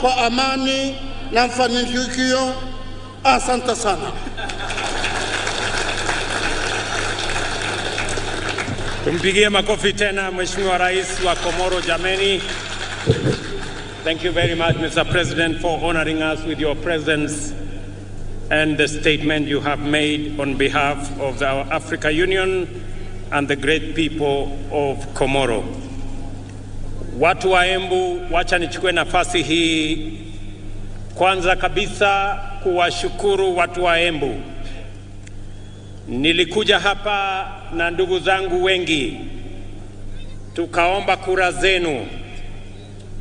kwa amani na mafanikio. Asante sana. Tumpigie makofi tena Mheshimiwa Rais wa Komoro jameni. Thank you very much, Mr. President, for honoring us with your presence and the statement you have made on behalf of our Africa Union and the great people of Komoro. Watu wa Embu, wacha nichukue nafasi hii kwanza kabisa kuwashukuru watu wa Embu. Nilikuja hapa na ndugu zangu wengi, tukaomba kura zenu,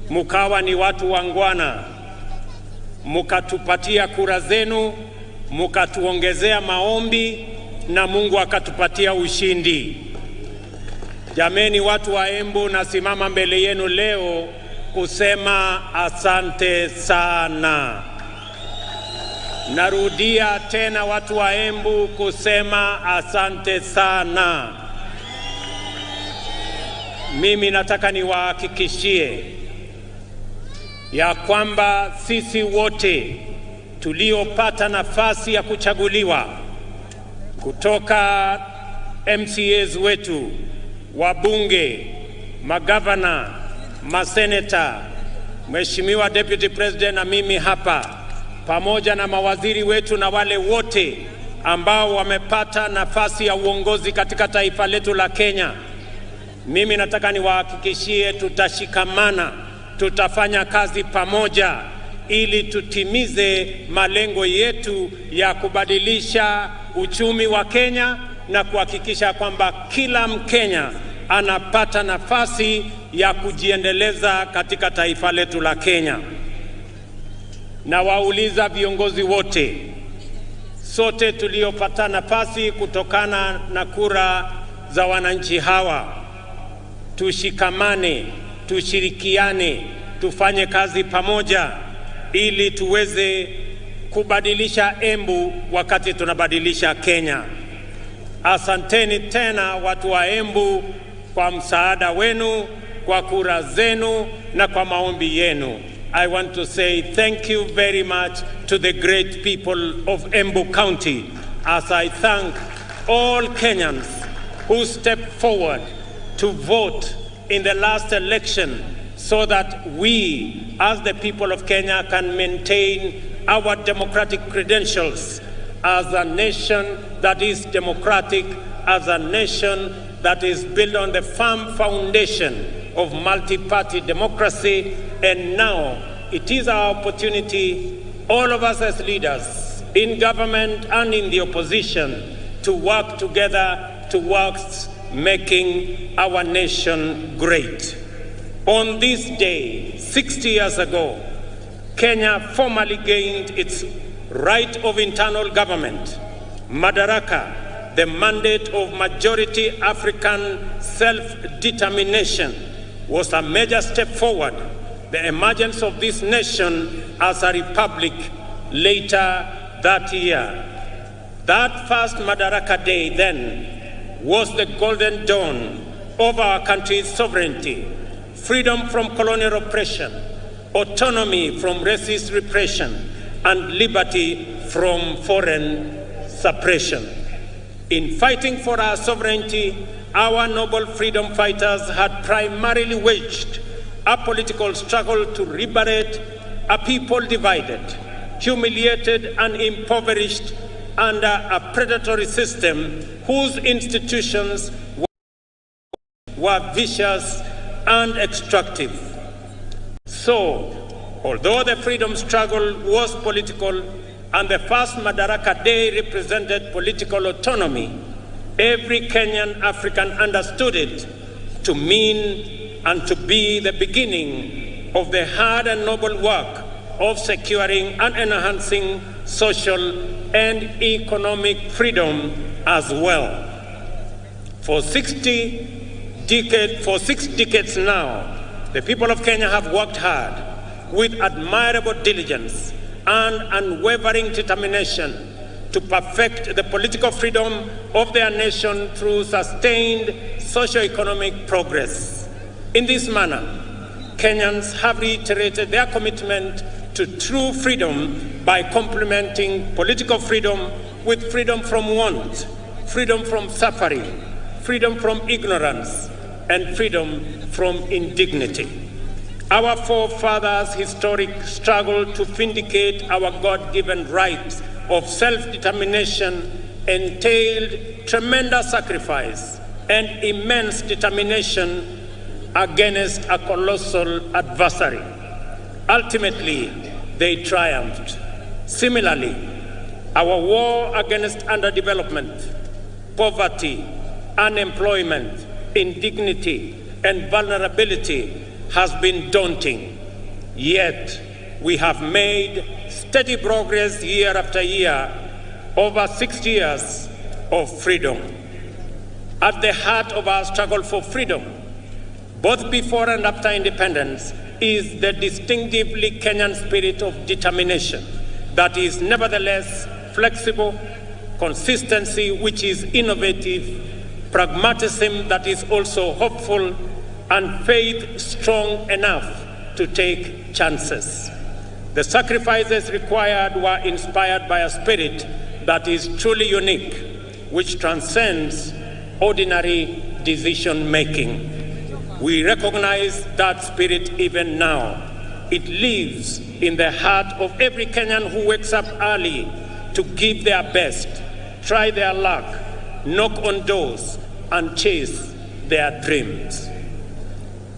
mukawa ni watu wangwana, mukatupatia kura zenu, mukatuongezea maombi na Mungu akatupatia ushindi. Jameni watu wa Embu, nasimama mbele yenu leo kusema asante sana. Narudia tena watu wa Embu kusema asante sana. Mimi nataka niwahakikishie ya kwamba sisi wote tuliopata nafasi ya kuchaguliwa kutoka MCAs wetu, wabunge, magavana, maseneta, Mheshimiwa Deputy President na mimi hapa, pamoja na mawaziri wetu na wale wote ambao wamepata nafasi ya uongozi katika taifa letu la Kenya, mimi nataka niwahakikishie tutashikamana, tutafanya kazi pamoja ili tutimize malengo yetu ya kubadilisha uchumi wa Kenya na kuhakikisha kwamba kila Mkenya anapata nafasi ya kujiendeleza katika taifa letu la Kenya. Na wauliza viongozi wote, sote tuliopata nafasi kutokana na kura za wananchi hawa, tushikamane, tushirikiane, tufanye kazi pamoja ili tuweze kubadilisha Embu wakati tunabadilisha Kenya. Asanteni tena watu wa Embu kwa msaada wenu, kwa kura zenu na kwa maombi yenu. I want to say thank you very much to the great people of Embu County, as I thank all Kenyans who stepped forward to vote in the last election so that we, as the people of Kenya, can maintain our democratic credentials as a nation that is democratic, as a nation that is built on the firm foundation of multi-party democracy. And now it is our opportunity, all of us as leaders in government and in the opposition, to work together towards making our nation great. On this day, 60 years ago, Kenya formally gained its right of internal government, Madaraka, the mandate of majority African self-determination, was a major step forward. The emergence of this nation as a republic later that year. That first Madaraka Day then was the golden dawn of our country's sovereignty, freedom from colonial oppression, autonomy from racist repression, and liberty from foreign suppression. In fighting for our sovereignty, our noble freedom fighters had primarily waged a political struggle to liberate a people divided, humiliated, and impoverished under a predatory system whose institutions were vicious and extractive. So, although the freedom struggle was political and the first Madaraka Day represented political autonomy, every Kenyan African understood it to mean and to be the beginning of the hard and noble work of securing and enhancing social and economic freedom as well. For 6 decades now, the people of Kenya have worked hard with admirable diligence and unwavering determination to perfect the political freedom of their nation through sustained socio-economic progress. In this manner, Kenyans have reiterated their commitment to true freedom by complementing political freedom with freedom from want, freedom from suffering, freedom from ignorance, and freedom from indignity. Our forefathers' historic struggle to vindicate our God-given right of self-determination entailed tremendous sacrifice and immense determination against a colossal adversary. Ultimately, they triumphed. Similarly, our war against underdevelopment, poverty, unemployment, indignity, and vulnerability has been daunting. Yet, we have made steady progress year after year over 60 years of freedom. At the heart of our struggle for freedom, both before and after independence, is the distinctively Kenyan spirit of determination that is nevertheless flexible, consistency which is innovative, pragmatism that is also hopeful, and faith strong enough to take chances. The sacrifices required were inspired by a spirit that is truly unique, which transcends ordinary decision-making. We recognize that spirit even now. It lives in the heart of every Kenyan who wakes up early to give their best, try their luck, knock on doors, and chase their dreams.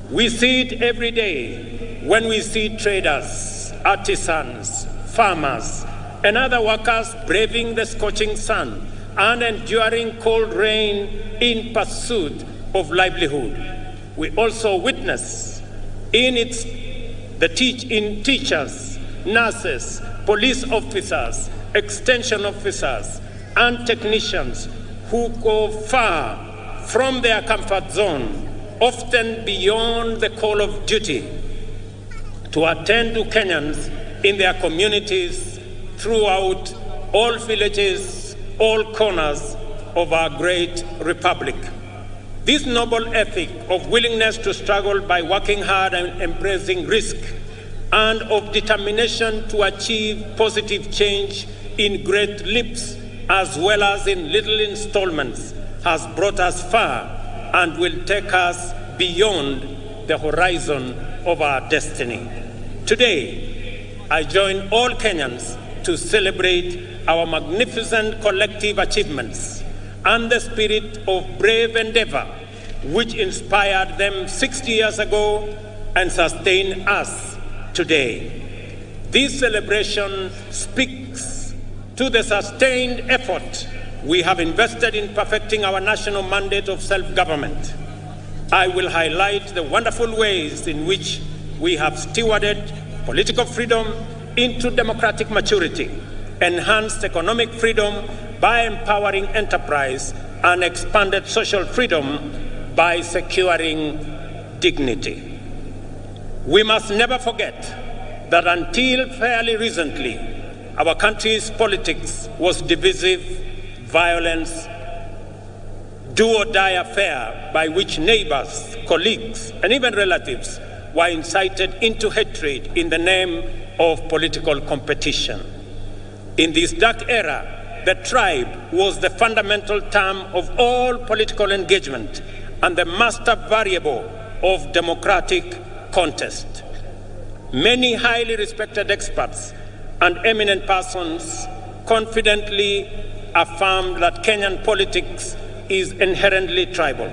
We see it every day when we see traders, artisans, farmers, and other workers braving the scorching sun and enduring cold rain in pursuit of livelihood. We also witness in teachers, nurses, police officers, extension officers, and technicians who go far from their comfort zone, often beyond the call of duty, to attend to Kenyans in their communities throughout all villages, all corners of our great republic. This noble ethic of willingness to struggle by working hard and embracing risk, and of determination to achieve positive change in great leaps as well as in little installments, has brought us far and will take us beyond the horizon of our destiny. Today, I join all Kenyans to celebrate our magnificent collective achievements and the spirit of brave endeavor which inspired them 60 years ago and sustain us today. This celebration speaks to the sustained effort we have invested in perfecting our national mandate of self-government. I will highlight the wonderful ways in which we have stewarded political freedom into democratic maturity, enhanced economic freedom by empowering enterprise, and expanded social freedom by securing dignity. We must never forget that until fairly recently, our country's politics was divisive, violence, do-or-die affair by which neighbors, colleagues, and even relatives were incited into hatred in the name of political competition. In this dark era, the tribe was the fundamental term of all political engagement and the master variable of democratic contest. Many highly respected experts and eminent persons confidently affirmed that Kenyan politics is inherently tribal,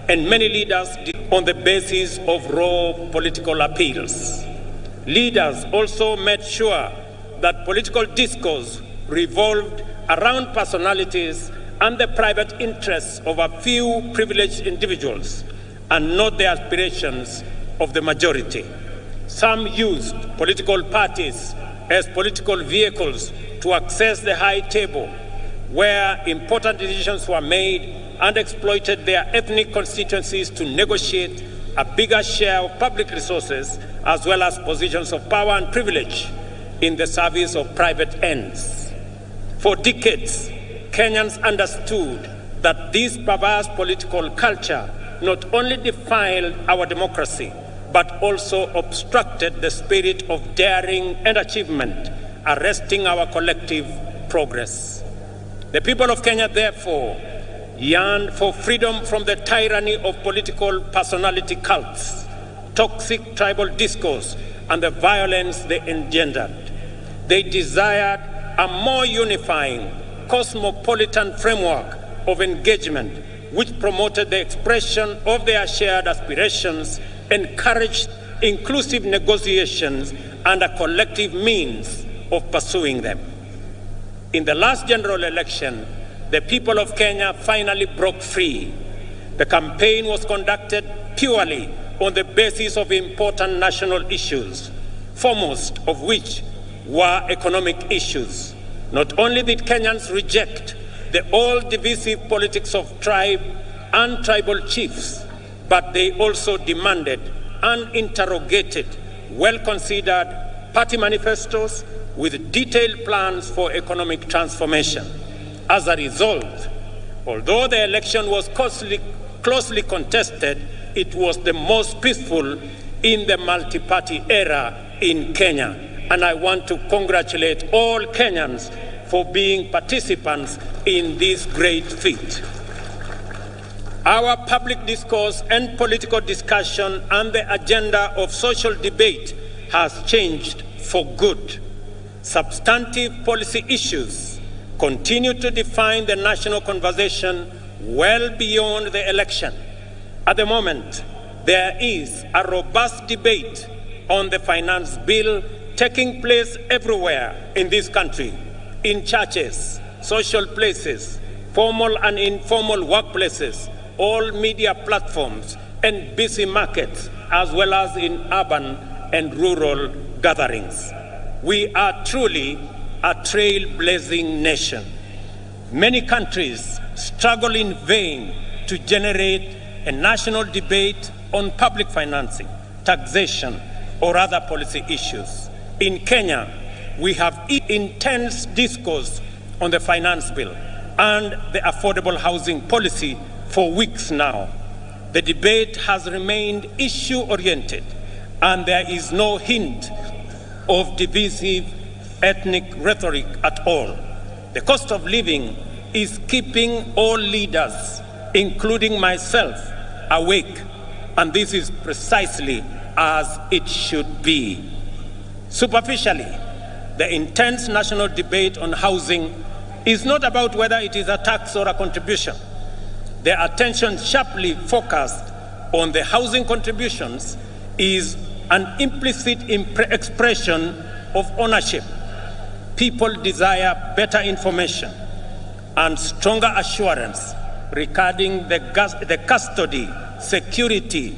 and many leaders did on the basis of raw political appeals. Leaders also made sure that political discourse revolved around personalities and the private interests of a few privileged individuals and not the aspirations of the majority. Some used political parties as political vehicles to access the high table where important decisions were made and exploited their ethnic constituencies to negotiate a bigger share of public resources as well as positions of power and privilege in the service of private ends. For decades, Kenyans understood that this perverse political culture not only defiled our democracy, but also obstructed the spirit of daring and achievement, arresting our collective progress. The people of Kenya, therefore, yearn for freedom from the tyranny of political personality cults, toxic tribal discourse, and the violence they engendered. They desired a more unifying, cosmopolitan framework of engagement which promoted the expression of their shared aspirations, encouraged inclusive negotiations, and a collective means of pursuing them. In the last general election, the people of Kenya finally broke free. The campaign was conducted purely on the basis of important national issues, foremost of which were economic issues. Not only did Kenyans reject the old divisive politics of tribe and tribal chiefs, but they also demanded and interrogated well-considered party manifestos with detailed plans for economic transformation. As a result, although the election was closely contested, it was the most peaceful in the multi-party era in Kenya. And I want to congratulate all Kenyans for being participants in this great feat. Our public discourse and political discussion and the agenda of social debate has changed for good. Substantive policy issues continue to define the national conversation well beyond the election. At the moment, there is a robust debate on the finance bill taking place everywhere in this country, in churches, social places, formal and informal workplaces, all media platforms, and busy markets, as well as in urban and rural gatherings. We are truly a trailblazing nation. Many countries struggle in vain to generate a national debate on public financing, taxation, or other policy issues. In Kenya, we have intense discourse on the finance bill and the affordable housing policy for weeks now. The debate has remained issue-oriented, and there is no hint of divisive ethnic rhetoric at all. The cost of living is keeping all leaders, including myself, awake, and this is precisely as it should be. Superficially, the intense national debate on housing is not about whether it is a tax or a contribution. The attention sharply focused on the housing contributions is an implicit expression of ownership. People desire better information and stronger assurance regarding the custody, security,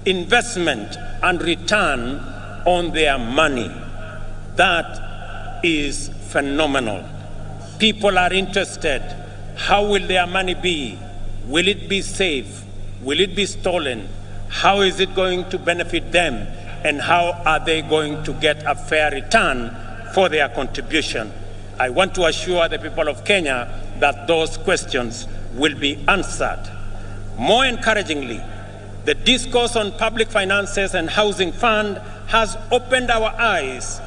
investment, and return on their money. That is phenomenal. People are interested. How will their money be? Will it be safe? Will it be stolen? How is it going to benefit them? And how are they going to get a fair return for their contribution? I want to assure the people of Kenya that those questions will be answered. More encouragingly, the discourse on public finances and housing fund has opened our eyes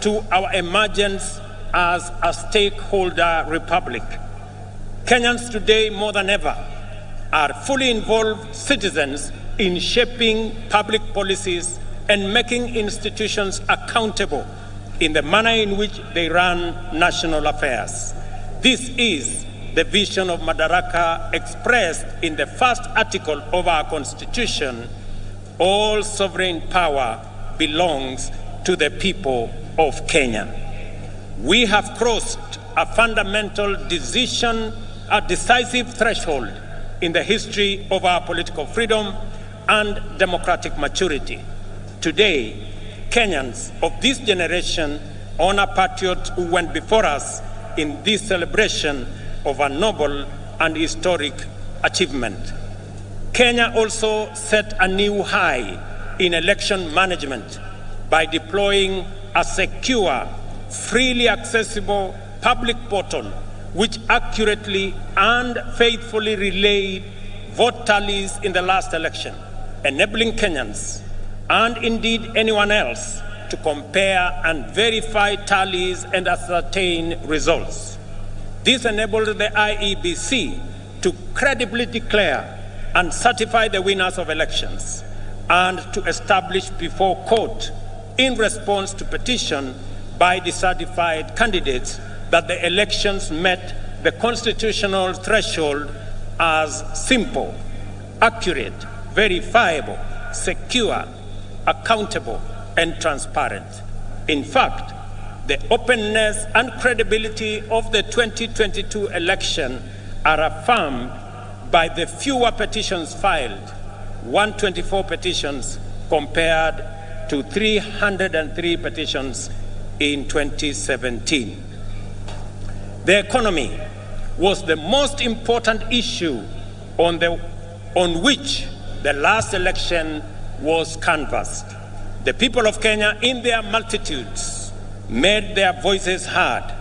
to our emergence as a stakeholder republic. Kenyans today, more than ever, are fully involved citizens in shaping public policies and making institutions accountable in the manner in which they run national affairs. This is the vision of Madaraka expressed in the first article of our Constitution. All sovereign power belongs to the people of Kenya. We have crossed a fundamental decision, a decisive threshold in the history of our political freedom and democratic maturity. Today, Kenyans of this generation honor patriots who went before us in this celebration of a noble and historic achievement. Kenya also set a new high in election management by deploying a secure, freely accessible public portal which accurately and faithfully relayed vote tallies in the last election, enabling Kenyans and indeed anyone else, to compare and verify tallies and ascertain results. This enabled the IEBC to credibly declare and certify the winners of elections and to establish before court, in response to petition by the certified candidates, that the elections met the constitutional threshold as simple, accurate, verifiable, secure, accountable, and transparent. In fact, the openness and credibility of the 2022 election are affirmed by the fewer petitions filed, 124 petitions compared to 303 petitions in 2017. The economy was the most important issue on which the last election was canvassed. The people of Kenya, in their multitudes, made their voices heard,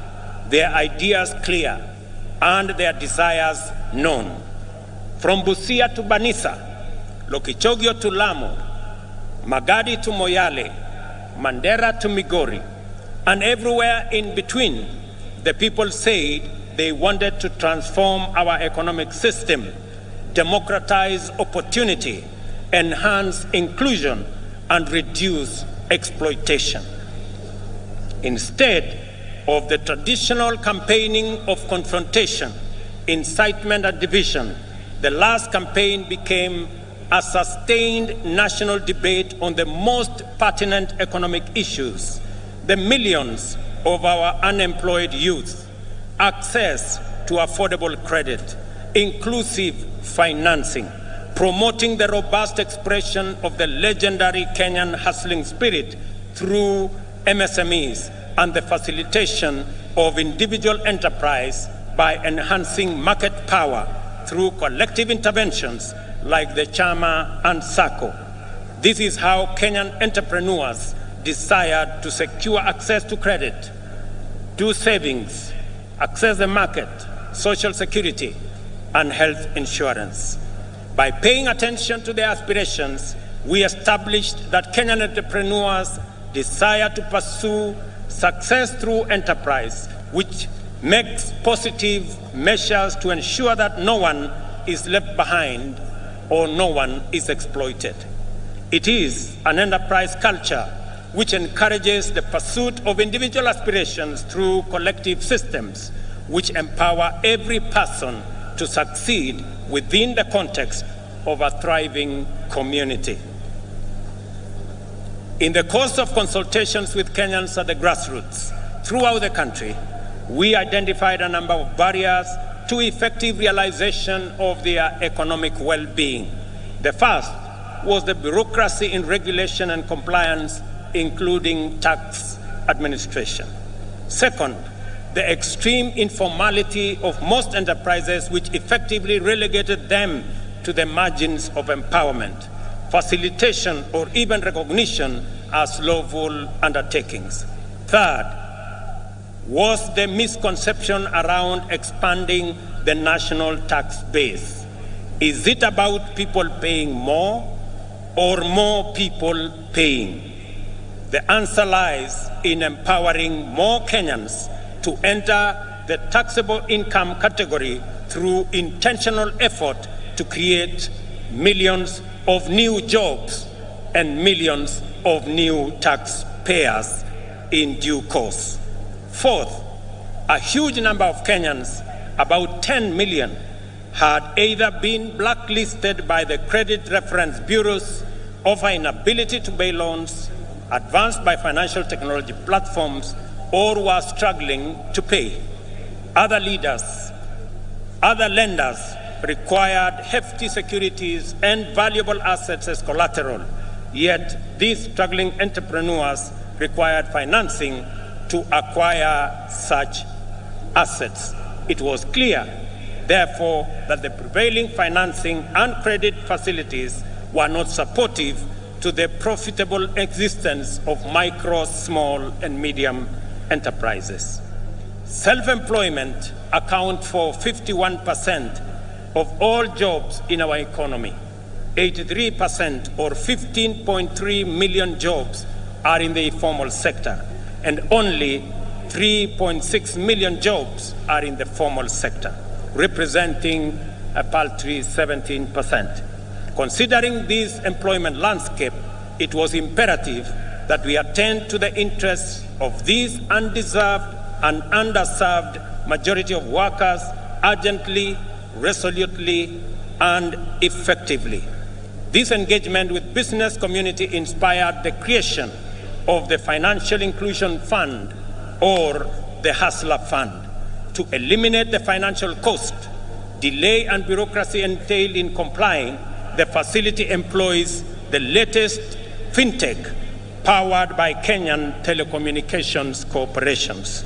their ideas clear, and their desires known. From Busia to Banisa, Lokichogio to Lamu, Magadi to Moyale, Mandera to Migori, and everywhere in between, the people said they wanted to transform our economic system, democratize opportunity, enhance inclusion, and reduce exploitation. Instead of the traditional campaigning of confrontation, incitement, and division, the last campaign became a sustained national debate on the most pertinent economic issues: the millions of our unemployed youth, access to affordable credit, inclusive financing, promoting the robust expression of the legendary Kenyan hustling spirit through MSMEs, and the facilitation of individual enterprise by enhancing market power through collective interventions like the Chama and SACCO. This is how Kenyan entrepreneurs desired to secure access to credit, do savings, access the market, social security, and health insurance. By paying attention to their aspirations, we established that Kenyan entrepreneurs desire to pursue success through enterprise, which makes positive measures to ensure that no one is left behind or no one is exploited. It is an enterprise culture which encourages the pursuit of individual aspirations through collective systems, which empower every person to succeed within the context of a thriving community. In the course of consultations with Kenyans at the grassroots throughout the country, we identified a number of barriers to effective realization of their economic well-being. The first was the bureaucracy in regulation and compliance, including tax administration. Second, the extreme informality of most enterprises, which effectively relegated them to the margins of empowerment, facilitation, or even recognition as lawful undertakings. Third was the misconception around expanding the national tax base. Is it about people paying more or more people paying? The answer lies in empowering more Kenyans to enter the taxable income category through intentional effort to create millions of new jobs and millions of new taxpayers in due course. Fourth, a huge number of Kenyans, about 10 million, had either been blacklisted by the credit reference bureaus, of an inability to pay loans advanced by financial technology platforms, or were struggling to pay. Other lenders required hefty securities and valuable assets as collateral, yet these struggling entrepreneurs required financing to acquire such assets. It was clear, therefore, that the prevailing financing and credit facilities were not supportive to the profitable existence of micro, small, and medium enterprises. Self-employment accounts for 51% of all jobs in our economy. 83% or 15.3 million jobs are in the informal sector, and only 3.6 million jobs are in the formal sector, representing a paltry 17%. Considering this employment landscape, it was imperative that we attend to the interests of these undeserved and underserved majority of workers urgently, resolutely, and effectively. This engagement with business community inspired the creation of the Financial Inclusion Fund, or the Hustler Fund, to eliminate the financial cost, delay, and bureaucracy entailed in complying. The facility employs the latest fintech powered by Kenyan telecommunications corporations.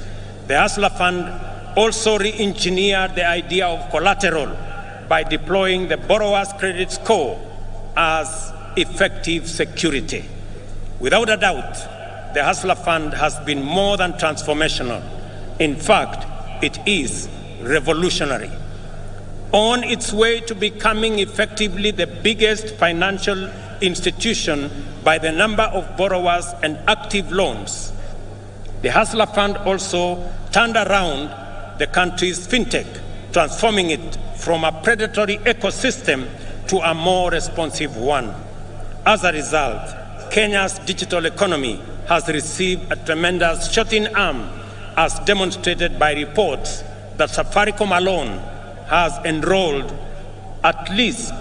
The Hustler Fund also re-engineered the idea of collateral by deploying the borrower's credit score as effective security. Without a doubt, the Hustler Fund has been more than transformational. In fact, it is revolutionary. On its way to becoming effectively the biggest financial institution by the number of borrowers and active loans, the Hustler Fund also turned around the country's fintech, transforming it from a predatory ecosystem to a more responsive one. As a result, Kenya's digital economy has received a tremendous shot in arm, as demonstrated by reports that Safaricom alone has enrolled at least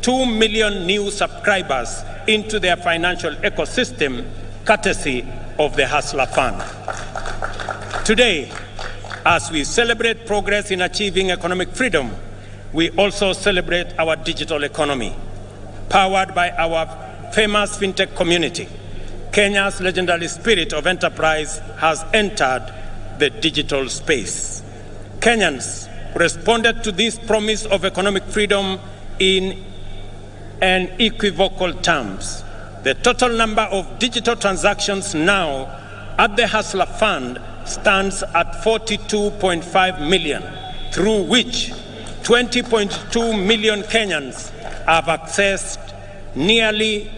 2 million new subscribers into their financial ecosystem, courtesy of the Hustler Fund. Today, as we celebrate progress in achieving economic freedom, we also celebrate our digital economy. Powered by our famous fintech community, Kenya's legendary spirit of enterprise has entered the digital space. Kenyans responded to this promise of economic freedom in unequivocal terms. The total number of digital transactions now at the Hustler Fund stands at 42.5 million, through which 20.2 million Kenyans have accessed nearly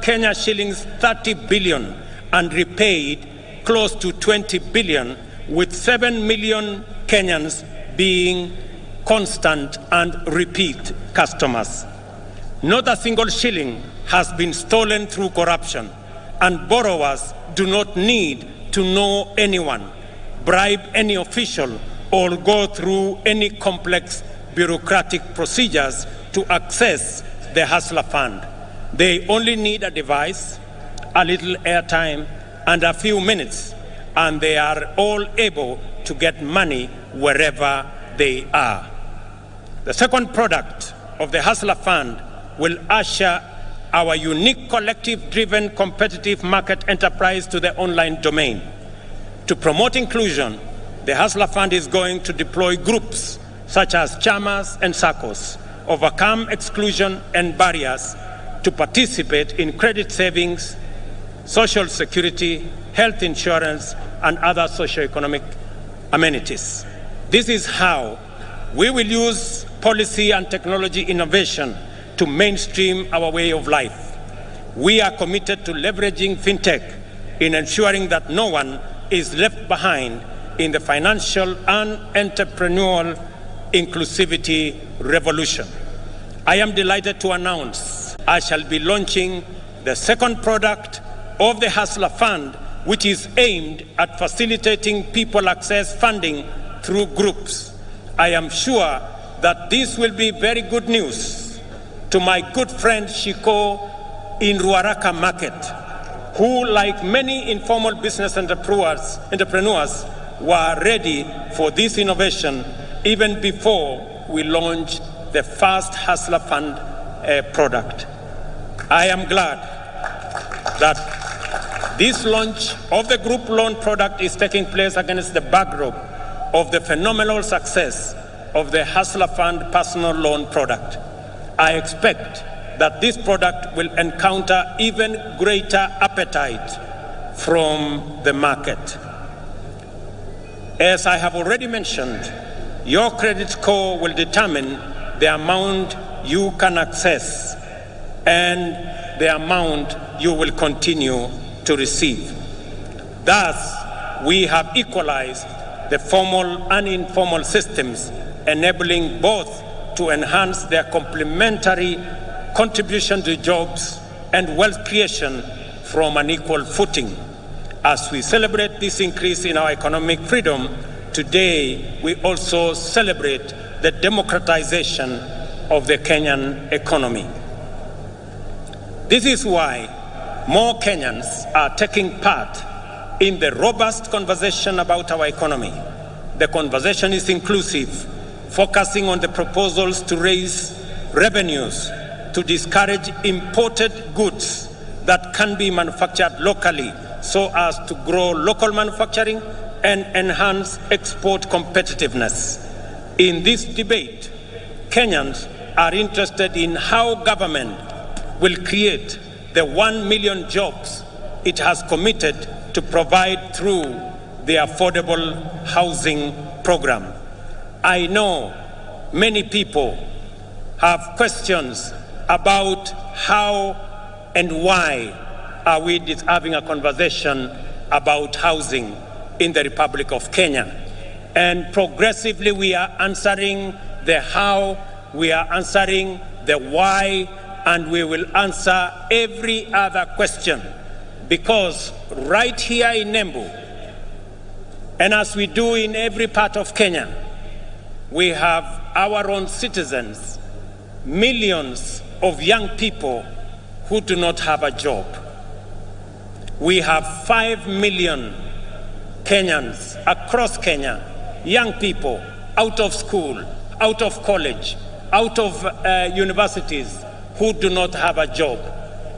Kenya shillings 30 billion and repaid close to 20 billion, with 7 million Kenyans being constant and repeat customers. Not a single shilling has been stolen through corruption, and borrowers do not need to know anyone, bribe any official, or go through any complex bureaucratic procedures to access the Hustler Fund. They only need a device, a little airtime, and a few minutes, and they are all able to get money wherever they are. The second product of the Hustler Fund will usher our unique collective-driven competitive market enterprise to the online domain. To promote inclusion, the Hustler Fund is going to deploy groups such as chamas and SACCOs, overcome exclusion and barriers to participate in credit savings, social security, health insurance, and other socio-economic amenities. This is how we will use policy and technology innovation to mainstream our way of life. We are committed to leveraging fintech in ensuring that no one is left behind in the financial and entrepreneurial inclusivity revolution. I am delighted to announce I shall be launching the second product of the Hustler Fund, which is aimed at facilitating people access funding through groups. I am sure that this will be very good news to my good friend Shiko in Ruaraka Market, who, like many informal business entrepreneurs, were ready for this innovation even before we launched the first Hustler Fund product. I am glad that this launch of the group loan product is taking place against the backdrop of the phenomenal success of the Hustler Fund personal loan product. I expect that this product will encounter even greater appetite from the market. As I have already mentioned, your credit score will determine the amount you can access and the amount you will continue to receive. Thus, we have equalized the formal and informal systems, enabling both to enhance their complementary contribution to jobs and wealth creation from an equal footing. As we celebrate this increase in our economic freedom, today we also celebrate the democratization of the Kenyan economy. This is why more Kenyans are taking part in the robust conversation about our economy. The conversation is inclusive, focusing on the proposals to raise revenues, to discourage imported goods that can be manufactured locally so as to grow local manufacturing and enhance export competitiveness. In this debate, Kenyans are interested in how government will create the 1 million jobs it has committed to provide through the affordable housing program. I know many people have questions about how and why are we having a conversation about housing in the Republic of Kenya. And progressively we are answering the how, we are answering the why, and we will answer every other question. Because right here in Embu, and as we do in every part of Kenya, we have our own citizens, millions of young people who do not have a job. We have 5 million Kenyans across Kenya, young people out of school, out of college, out of universities who do not have a job.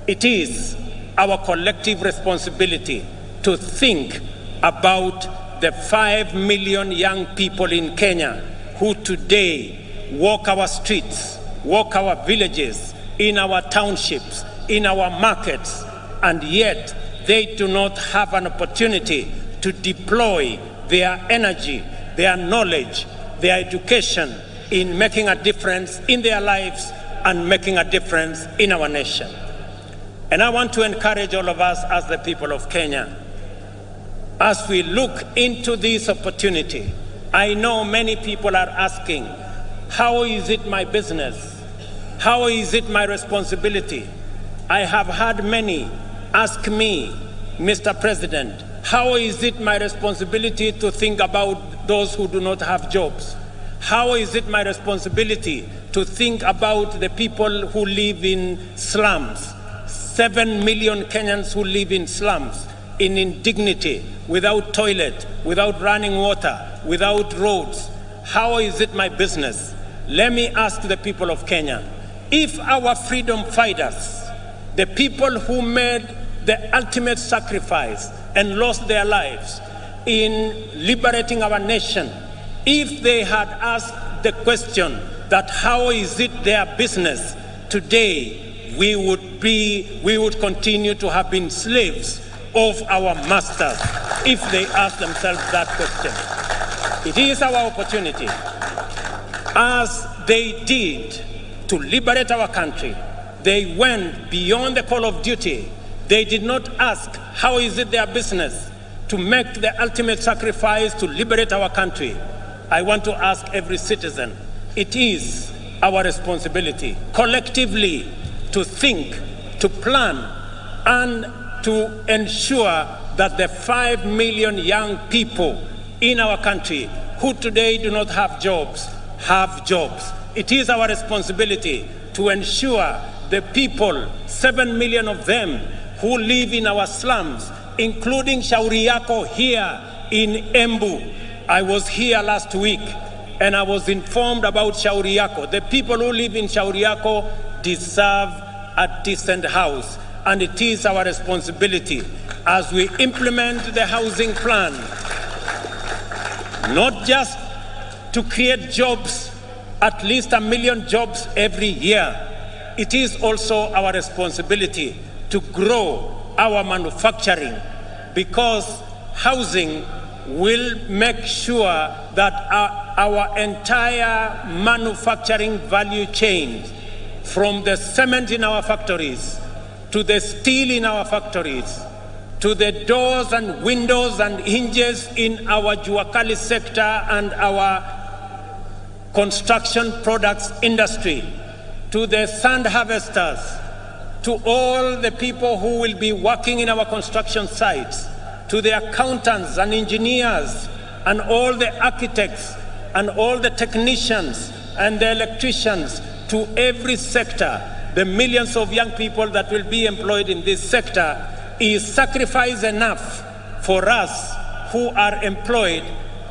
It is our collective responsibility to think about the 5 million young people in Kenya who today walk our streets, walk our villages, in our townships, in our markets, and yet they do not have an opportunity to deploy their energy, their knowledge, their education in making a difference in their lives and making a difference in our nation. And I want to encourage all of us as the people of Kenya, as we look into this opportunity. I know many people are asking, how is it my business? How is it my responsibility? I have had many ask me, Mr. President, how is it my responsibility to think about those who do not have jobs? How is it my responsibility to think about the people who live in slums? 7 million Kenyans who live in slums, in indignity, without toilet, without running water, without roads. How is it my business? Let me ask the people of Kenya, if our freedom fighters, the people who made the ultimate sacrifice and lost their lives in liberating our nation, if they had asked the question that how is it their business, today we would continue to have been slaves of our masters if they asked themselves that question. It is our opportunity, as they did to liberate our country. They went beyond the call of duty. They did not ask how is it their business to make the ultimate sacrifice to liberate our country. I want to ask every citizen, it is our responsibility collectively to think, to plan, and to ensure that the 5 million young people in our country who today do not have jobs, have jobs. It is our responsibility to ensure the people, 7 million of them, who live in our slums, including Shauri Yako here in Embu. I was here last week and I was informed about Shauri Yako. The people who live in Shauri Yako deserve a decent house, and it is our responsibility as we implement the housing plan, not just to create jobs, at least 1 million jobs every year. It is also our responsibility to grow our manufacturing, because housing will make sure that our entire manufacturing value chain, from the cement in our factories, to the steel in our factories, to the doors and windows and hinges in our Juakali sector and our construction products industry, to the sand harvesters, to all the people who will be working in our construction sites, to the accountants and engineers and all the architects and all the technicians and the electricians, to every sector, the millions of young people that will be employed in this sector, is sacrifice enough for us who are employed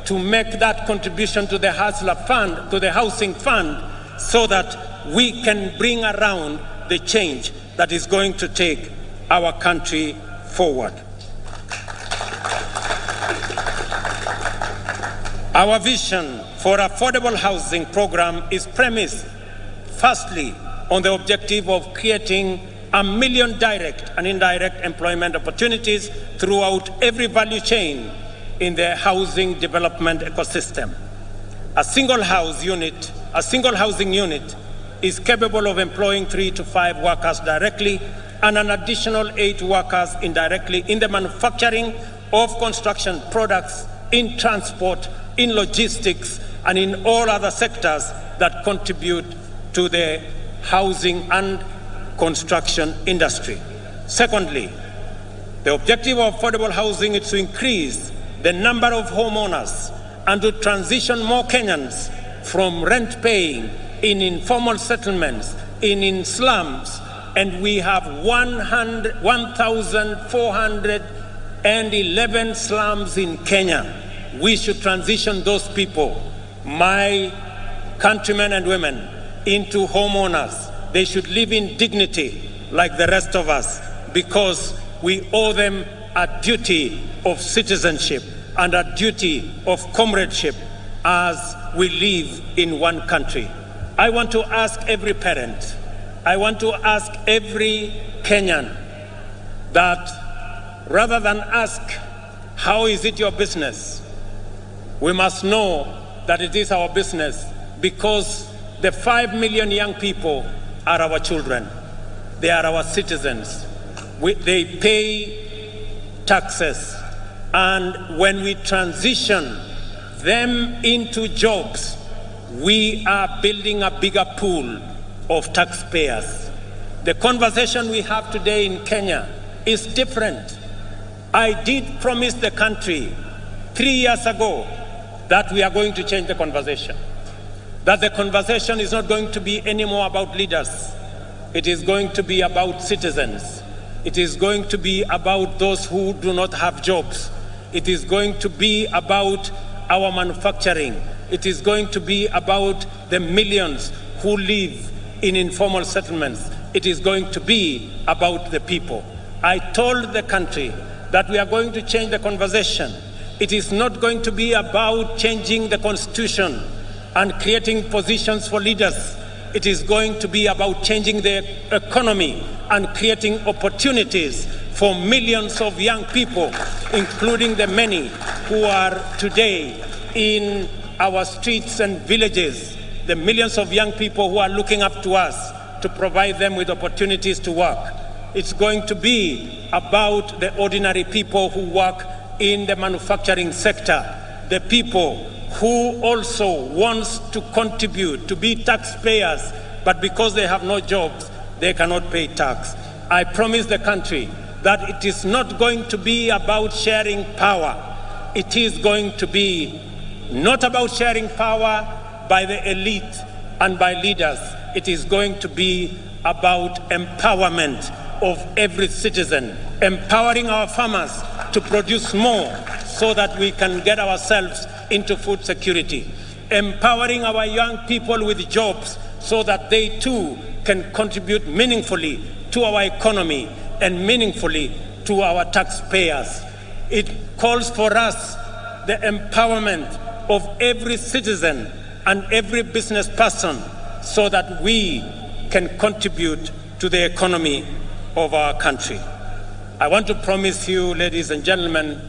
to make that contribution to the hustler fund, to the housing fund, so that we can bring around the change that is going to take our country forward. Our vision for affordable housing program is premised, firstly, on the objective of creating 1 million direct and indirect employment opportunities throughout every value chain in the housing development ecosystem. A single housing unit is capable of employing 3 to 5 workers directly and an additional 8 workers indirectly in the manufacturing of construction products, in transport, in logistics, and in all other sectors that contribute to the housing and construction industry. Secondly, the objective of affordable housing is to increase the number of homeowners and to transition more Kenyans from rent paying in informal settlements, in slums, and we have 1,411 slums in Kenya. We should transition those people, my countrymen and women, into homeowners. They should live in dignity like the rest of us, because we owe them a duty of citizenship and a duty of comradeship as we live in one country. I want to ask every parent, I want to ask every Kenyan that rather than ask, how is it your business? We must know that it is our business, because the 5 million young people are our children. They are our citizens. They pay taxes. And when we transition them into jobs, we are building a bigger pool of taxpayers. The conversation we have today in Kenya is different. I did promise the country 3 years ago that we are going to change the conversation. That the conversation is not going to be anymore about leaders. It is going to be about citizens. It is going to be about those who do not have jobs. It is going to be about our manufacturing. It is going to be about the millions who live in informal settlements. It is going to be about the people. I told the country that we are going to change the conversation. It is not going to be about changing the constitution and creating positions for leaders. It is going to be about changing the economy and creating opportunities for millions of young people, including the many who are today in our streets and villages, the millions of young people who are looking up to us to provide them with opportunities to work. It's going to be about the ordinary people who work in the manufacturing sector, the people who also wants to contribute, to be taxpayers, but because they have no jobs, they cannot pay tax. I promise the country that it is not going to be about sharing power. It is going to be not about sharing power by the elite and by leaders. It is going to be about empowerment of every citizen, empowering our farmers to produce more so that we can get ourselves into food security, empowering our young people with jobs so that they too can contribute meaningfully to our economy and meaningfully to our taxpayers. It calls for us the empowerment of every citizen and every business person so that we can contribute to the economy of our country. I want to promise you, ladies and gentlemen,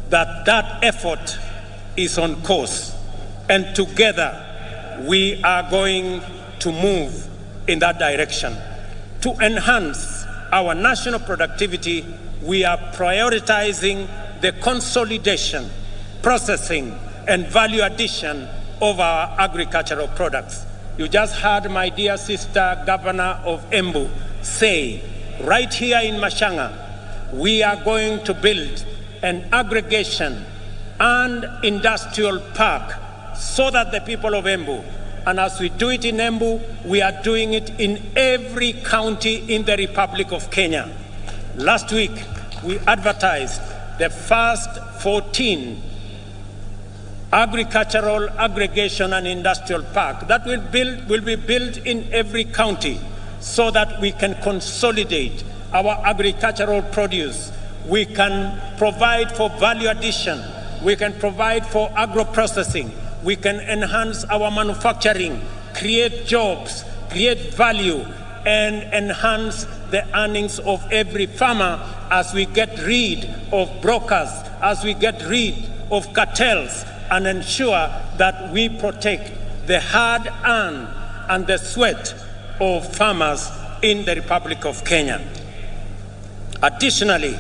that that effort is on course, and together we are going to move in that direction. To enhance our national productivity, we are prioritizing the consolidation, processing, and value addition of our agricultural products. You just heard my dear sister, Governor of Embu, say, right here in Mashanga, we are going to build an aggregation and industrial park so that the people of Embu, and as we do it in Embu, we are doing it in every county in the Republic of Kenya. Last week, we advertised the first 14 agricultural aggregation and industrial park that will be built in every county so that we can consolidate our agricultural produce. We can provide for value addition. We can provide for agro-processing. We can enhance our manufacturing, create jobs, create value, and enhance the earnings of every farmer as we get rid of brokers, as we get rid of cartels, and ensure that we protect the hard-earned and the sweat of farmers in the Republic of Kenya. Additionally,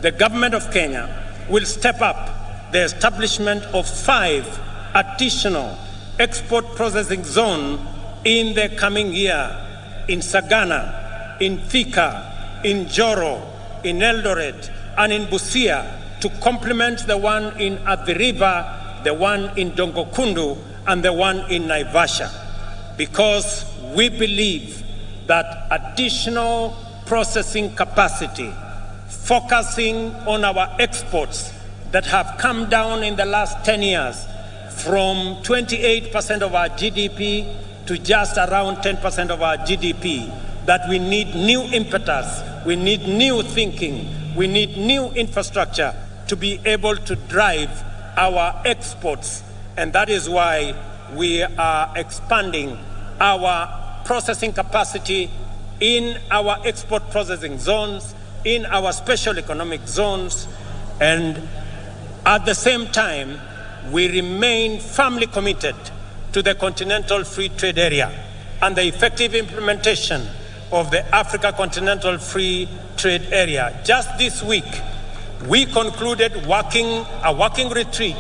the government of Kenya will step up the establishment of 5 additional export processing zones in the coming year in Sagana, in Thika, in Joro, in Eldoret, and in Busia to complement the one in Athi River, the one in Dongokundu, and the one in Naivasha, because we believe that additional processing capacity, focusing on our exports that have come down in the last 10 years from 28% of our GDP to just around 10% of our GDP, that we need new impetus, we need new thinking, we need new infrastructure to be able to drive our exports. And that is why we are expanding our processing capacity in our export processing zones, in our special economic zones, and at the same time, we remain firmly committed to the Continental Free Trade Area and the effective implementation of the Africa Continental Free Trade Area. Just this week, we concluded a working retreat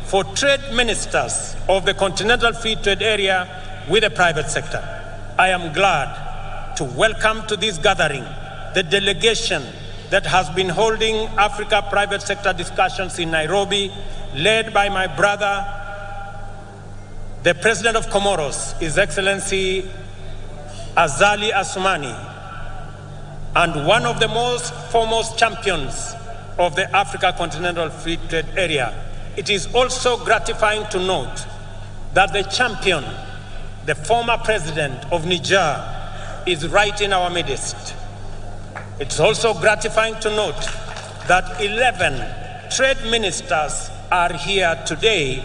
for trade ministers of the Continental Free Trade Area with the private sector. I am glad to welcome to this gathering the delegation that has been holding Africa private sector discussions in Nairobi, led by my brother, the President of Comoros, His Excellency Azali Assoumani, and one of the most foremost champions of the Africa Continental Free Trade Area. It is also gratifying to note that the champion, the former president of Niger, is right in our midst. It's also gratifying to note that 11 trade ministers are here today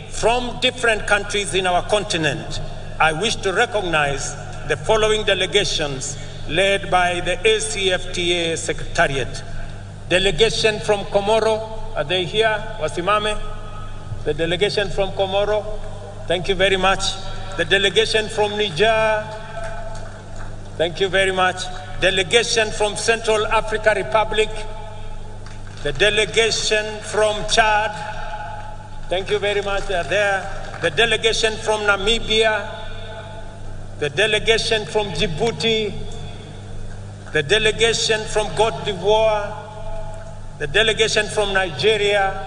from different countries in our continent. I wish to recognize the following delegations led by the ACFTA Secretariat. Delegation from Komoro, are they here? Wasimame? The delegation from Komoro, thank you very much. The delegation from Niger, thank you very much. Delegation from Central Africa Republic, the delegation from Chad, thank you very much, they are there. The delegation from Namibia, the delegation from Djibouti, the delegation from Côte d'Ivoire, the delegation from Nigeria,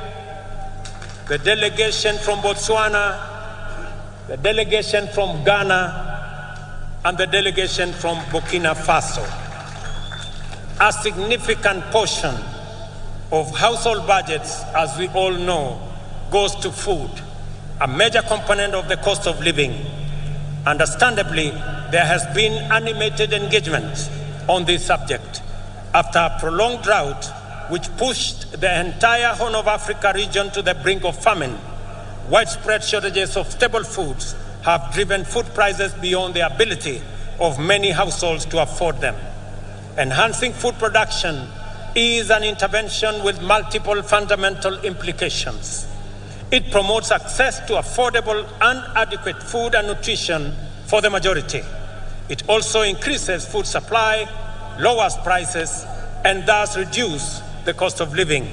the delegation from Botswana, the delegation from Ghana, and the delegation from Burkina Faso. A significant portion of household budgets, as we all know, goes to food, a major component of the cost of living. Understandably, there has been animated engagement on this subject after a prolonged drought which pushed the entire Horn of Africa region to the brink of famine. Widespread shortages of staple foods have driven food prices beyond the ability of many households to afford them. Enhancing food production is an intervention with multiple fundamental implications. It promotes access to affordable and adequate food and nutrition for the majority. It also increases food supply, lowers prices, and thus reduces the cost of living.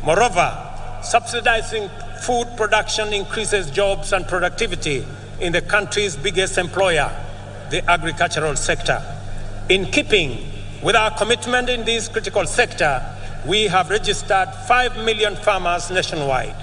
Moreover, subsidizing food production increases jobs and productivity in the country's biggest employer, the agricultural sector. In keeping with our commitment in this critical sector, we have registered 5 million farmers nationwide.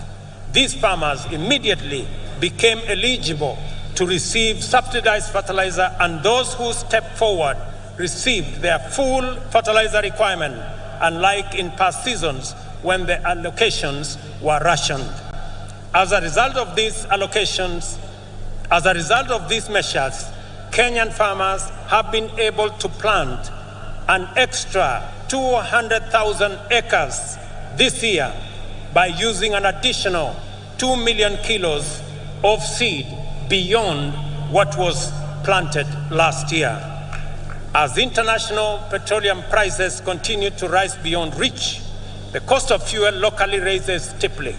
These farmers immediately became eligible to receive subsidized fertilizer, and those who stepped forward received their full fertilizer requirement, unlike in past seasons when the allocations were rationed. As a result of these measures, Kenyan farmers have been able to plant an extra 200,000 acres this year by using an additional 2 million kilos of seed beyond what was planted last year. As international petroleum prices continue to rise beyond reach, the cost of fuel locally rises steeply.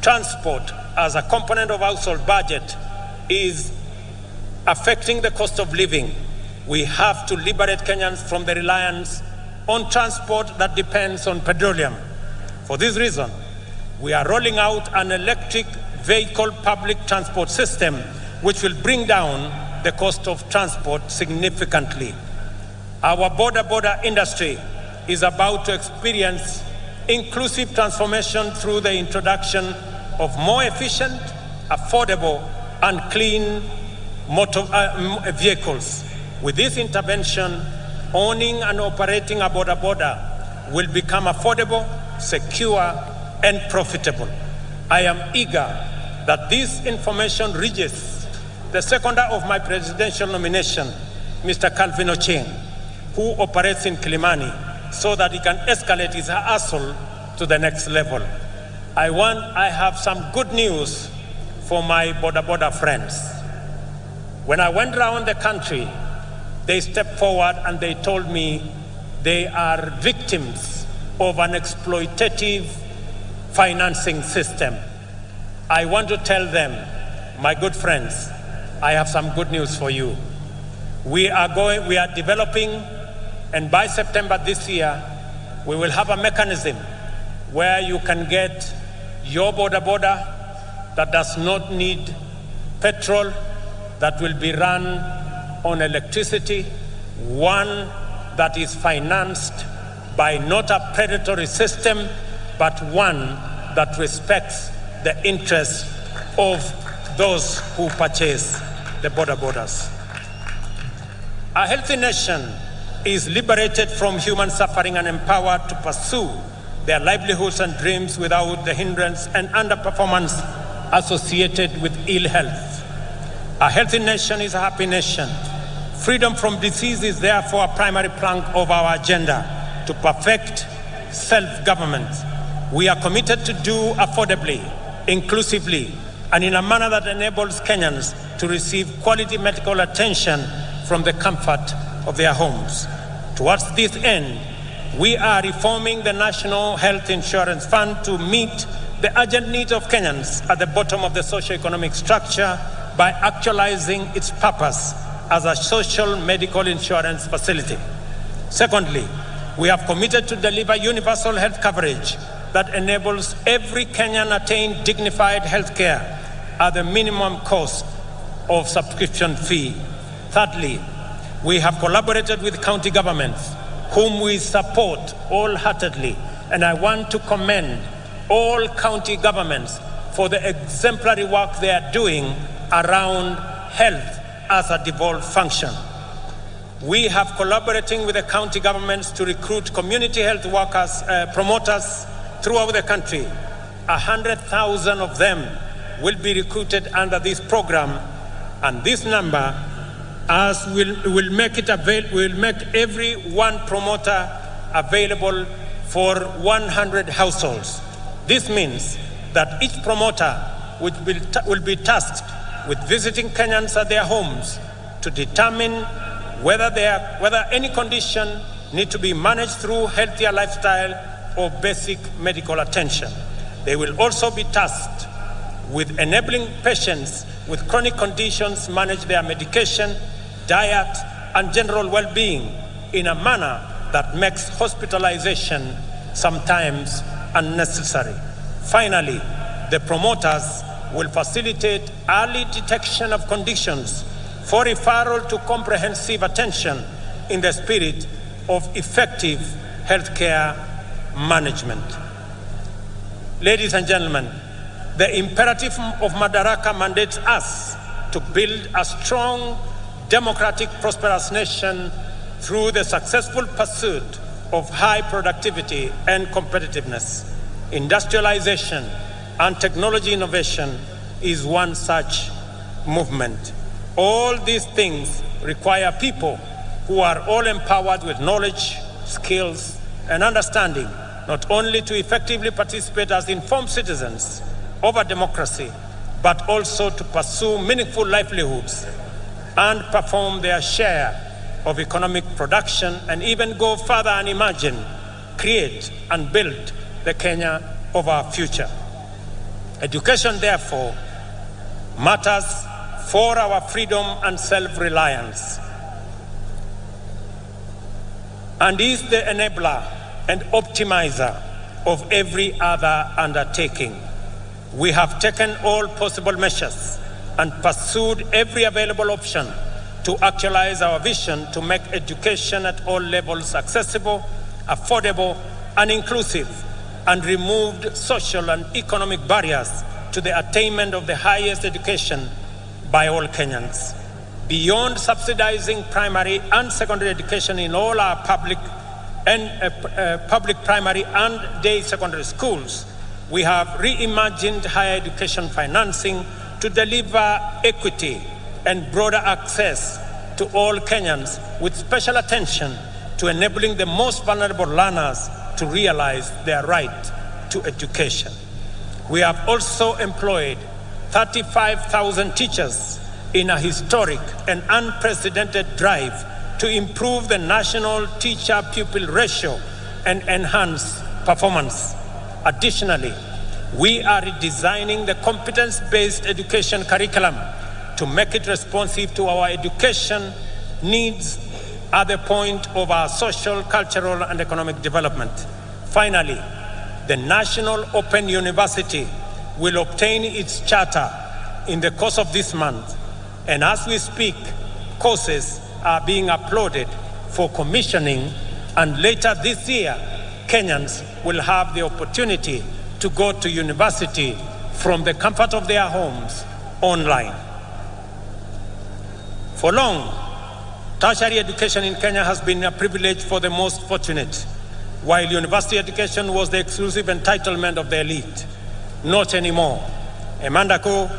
Transport, as a component of household budget, is affecting the cost of living. We have to liberate Kenyans from the reliance on transport that depends on petroleum. For this reason, we are rolling out an electric vehicle public transport system which will bring down the cost of transport significantly. Our border industry is about to experience inclusive transformation through the introduction of more efficient, affordable, and clean motor vehicles. With this intervention, owning and operating a border will become affordable, secure, and profitable. I am eager that this information reaches the seconder of my presidential nomination, Mr. Calvin Ochieng, who operates in Kilimani, so that he can escalate his hustle to the next level. I have some good news for my border friends. When I went around the country, they stepped forward and they told me they are victims of an exploitative financing system. I want to tell them, my good friends, I have some good news for you. We are developing, and by September this year, we will have a mechanism where you can get your border that does not need petrol, that will be run on electricity, one that is financed by not a predatory system, but one that respects the interests of those who purchase the borders. A healthy nation is liberated from human suffering and empowered to pursue their livelihoods and dreams without the hindrance and underperformance associated with ill health. A healthy nation is a happy nation. Freedom from disease is therefore a primary plank of our agenda to perfect self-government. We are committed to do affordably, inclusively, and in a manner that enables Kenyans to receive quality medical attention from the comfort of their homes. Towards this end, we are reforming the National Health Insurance Fund to meet the urgent needs of Kenyans at the bottom of the socio-economic structure by actualizing its purpose as a social medical insurance facility. Secondly, we have committed to deliver universal health coverage that enables every Kenyan attain dignified health care at the minimum cost of subscription fee. Thirdly, we have collaborated with county governments, whom we support wholeheartedly, and I want to commend all county governments for the exemplary work they are doing around health as a devolved function. We have collaborating with the county governments to recruit community health workers, promoters throughout the country. 100,000 of them will be recruited under this program, and this number will make every one promoter available for 100 households. This means that each promoter will be tasked with visiting Kenyans at their homes to determine whether any condition need to be managed through healthier lifestyle or basic medical attention. They will also be tasked with enabling patients with chronic conditions manage their medication, diet, and general well-being in a manner that makes hospitalization sometimes unnecessary. Finally, the promoters will facilitate early detection of conditions for referral to comprehensive attention in the spirit of effective healthcare management. Ladies and gentlemen, the imperative of Madaraka mandates us to build a strong, democratic, prosperous nation through the successful pursuit of high productivity and competitiveness. Industrialization and technology innovation is one such movement. All these things require people who are all empowered with knowledge, skills, and understanding, not only to effectively participate as informed citizens of a democracy, but also to pursue meaningful livelihoods and perform their share of economic production, and even go further and imagine, create, and build the Kenya of our future. Education, therefore, matters for our freedom and self-reliance, and is the enabler and optimizer of every other undertaking. We have taken all possible measures and pursued every available option to actualize our vision to make education at all levels accessible, affordable, and inclusive, and removed social and economic barriers to the attainment of the highest education by all Kenyans. Beyond subsidizing primary and secondary education in all our public primary and day secondary schools, we have reimagined higher education financing to deliver equity and broader access to all Kenyans, with special attention to enabling the most vulnerable learners to realize their right to education. We have also employed 35,000 teachers in a historic and unprecedented drive to improve the national teacher-pupil ratio and enhance performance. Additionally, we are redesigning the competence-based education curriculum to make it responsive to our education needs at the point of our social, cultural, and economic development. Finally, the National Open University will obtain its charter in the course of this month, and as we speak, courses are being uploaded for commissioning, and later this year, Kenyans will have the opportunity to go to university from the comfort of their homes online. For long, tertiary education in Kenya has been a privilege for the most fortunate, while university education was the exclusive entitlement of the elite. Not anymore. A month ago,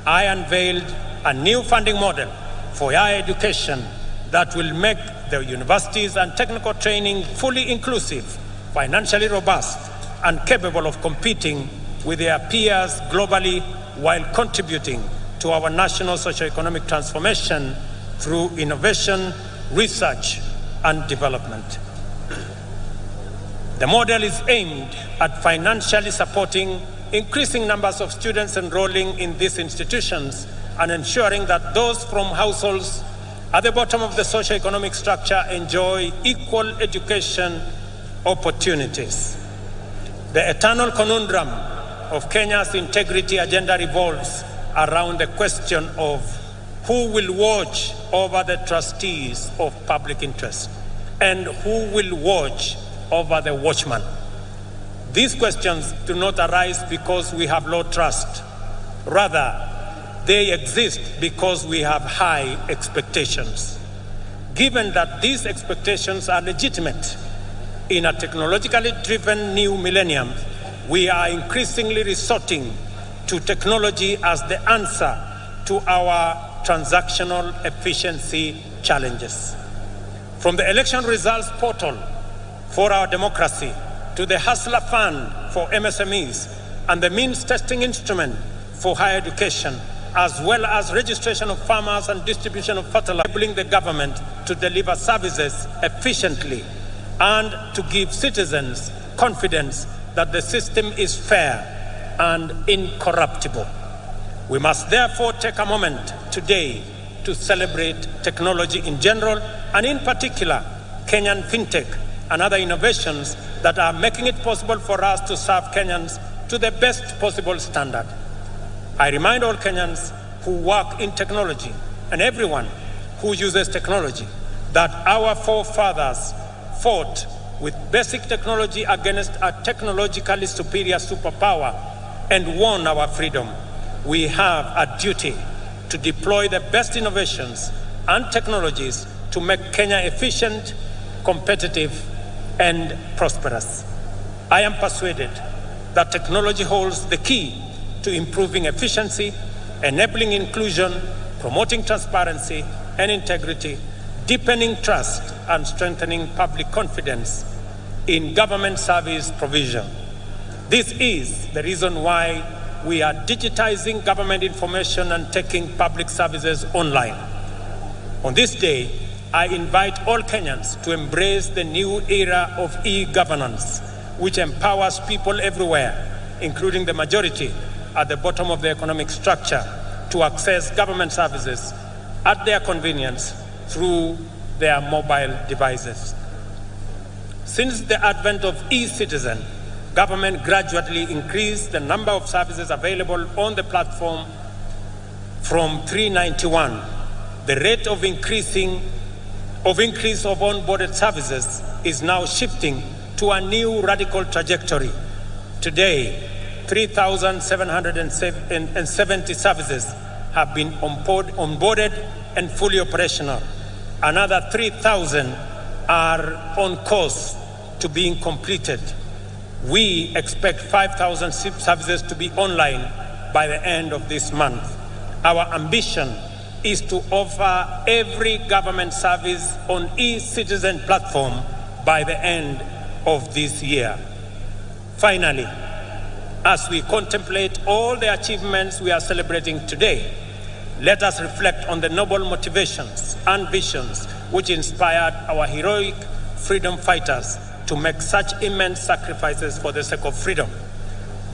I unveiled a new funding model for higher education that will make the universities and technical training fully inclusive, financially robust, and capable of competing with their peers globally, while contributing to our national socio-economic transformation through innovation, research, and development. The model is aimed at financially supporting increasing numbers of students enrolling in these institutions and ensuring that those from households at the bottom of the socio-economic structure enjoy equal education opportunities. The eternal conundrum of Kenya's integrity agenda revolves around the question of who will watch over the trustees of public interest and who will watch over the watchman. These questions do not arise because we have low trust. Rather, they exist because we have high expectations. Given that these expectations are legitimate, in a technologically driven new millennium, we are increasingly resorting to technology as the answer to our transactional efficiency challenges. From the election results portal for our democracy to the Hustler Fund for MSMEs and the means testing instrument for higher education, as well as registration of farmers and distribution of fertilizer, enabling the government to deliver services efficiently and to give citizens confidence that the system is fair and incorruptible. We must therefore take a moment today to celebrate technology in general, and in particular, Kenyan fintech and other innovations that are making it possible for us to serve Kenyans to the best possible standard. I remind all Kenyans who work in technology and everyone who uses technology that our forefathers fought with basic technology against a technologically superior superpower and won our freedom. We have a duty to deploy the best innovations and technologies to make Kenya efficient, competitive, and prosperous. I am persuaded that technology holds the key to improving efficiency, enabling inclusion, promoting transparency and integrity, deepening trust, and strengthening public confidence in government service provision. This is the reason why we are digitizing government information and taking public services online. On this day, I invite all Kenyans to embrace the new era of e-governance, which empowers people everywhere, including the majority at the bottom of the economic structure, to access government services at their convenience through their mobile devices. Since the advent of e-citizen, government gradually increased the number of services available on the platform from 391. The rate of increase of onboarded services is now shifting to a new radical trajectory. Today, 3,770 services have been onboarded and fully operational. Another 3,000 are on course to being completed. We expect 5,000 services to be online by the end of this month. Our ambition is to offer every government service on e-citizen platform by the end of this year. Finally, as we contemplate all the achievements we are celebrating today, let us reflect on the noble motivations and visions which inspired our heroic freedom fighters to make such immense sacrifices for the sake of freedom,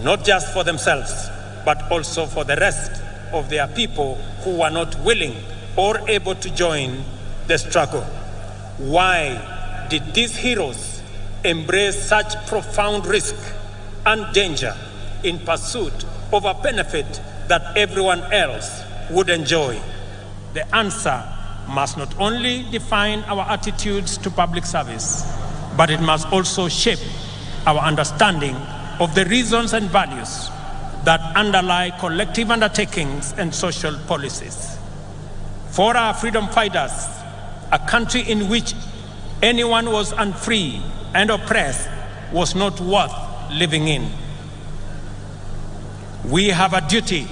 not just for themselves, but also for the rest of their people who were not willing or able to join the struggle. Why did these heroes embrace such profound risk and danger in pursuit of a benefit that everyone else would enjoy? The answer must not only define our attitudes to public service, but it must also shape our understanding of the reasons and values that underlie collective undertakings and social policies. For our freedom fighters, a country in which anyone was unfree and oppressed was not worth living in. We have a duty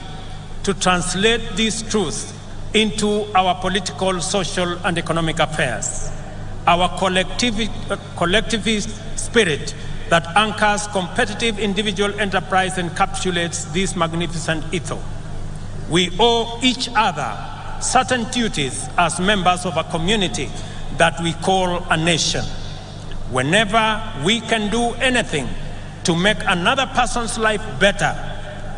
to translate these truths into our political, social, and economic affairs. Our collectivist spirit that anchors competitive individual enterprise encapsulates this magnificent ethos. We owe each other certain duties as members of a community that we call a nation. Whenever we can do anything to make another person's life better,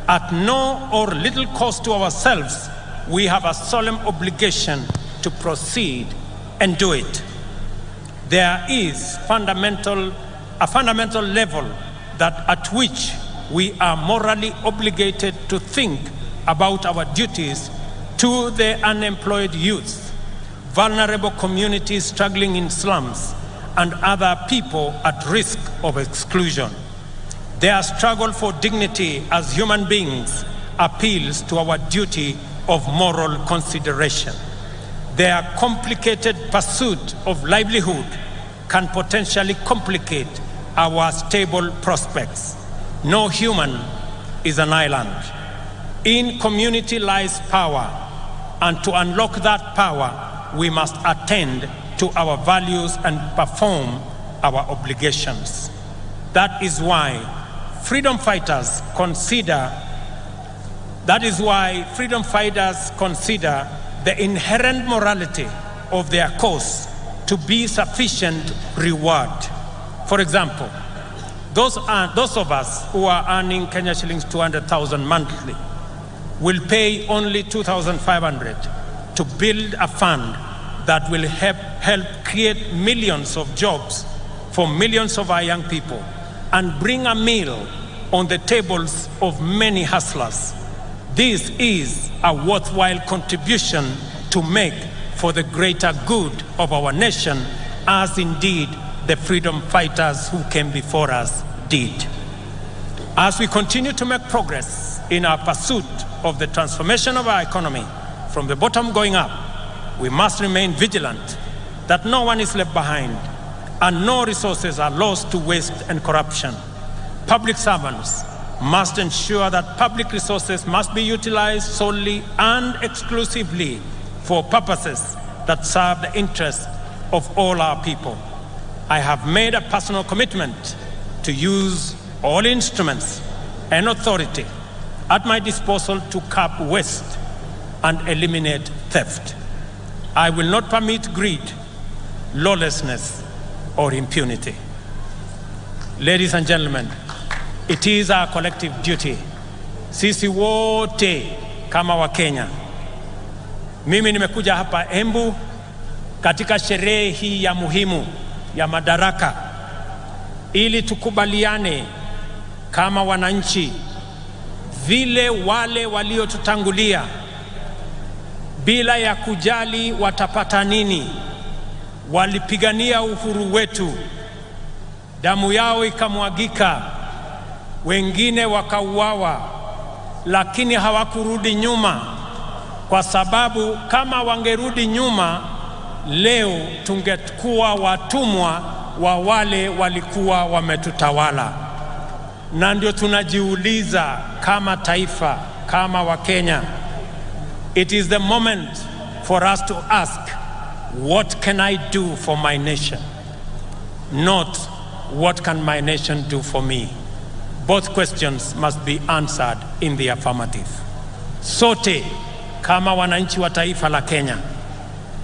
at no or little cost to ourselves, we have a solemn obligation to proceed and do it. There is a fundamental level at which we are morally obligated to think about our duties to the unemployed youth, vulnerable communities struggling in slums, and other people at risk of exclusion. Their struggle for dignity as human beings appeals to our duty of moral consideration. Their complicated pursuit of livelihood can potentially complicate our stable prospects. No human is an island. In community lies power, and to unlock that power, we must attend to our values and perform our obligations. That is why freedom fighters consider the inherent morality of their cause to be sufficient reward. For example, those of us who are earning Kenya shillings 200,000 monthly will pay only 2,500 to build a fund that will help create millions of jobs for millions of our young people and bring a meal on the tables of many hustlers. This is a worthwhile contribution to make for the greater good of our nation, as indeed the freedom fighters who came before us did. As we continue to make progress in our pursuit of the transformation of our economy from the bottom going up, we must remain vigilant that no one is left behind and no resources are lost to waste and corruption. Public servants must ensure that public resources must be utilized solely and exclusively for purposes that serve the interests of all our people. I have made a personal commitment to use all instruments and authority at my disposal to curb waste and eliminate theft. I will not permit greed, lawlessness, or impunity. Ladies and gentlemen, it is our collective duty, sisi wote kama Wakenya. Mimi nimekuja hapa Embu katika sherehe hii ya muhimu ya Madaraka ili tukubaliane kama wananchi vile wale waliotutangulia bila ya kujali watapata nini walipigania uhuru wetu, damu yao ikamwagika, wengine wakauawa, lakini hawakurudi nyuma, kwa sababu kama wangerudi nyuma leo tungekuwa watumwa wa wale walikuwa wametutawala. Na ndio tunajiuliza kama taifa, kama Wakenya, it is the moment for us to ask, what can I do for my nation? Not what can my nation do for me? Both questions must be answered in the affirmative. Sote kama wananchi wa taifa la Kenya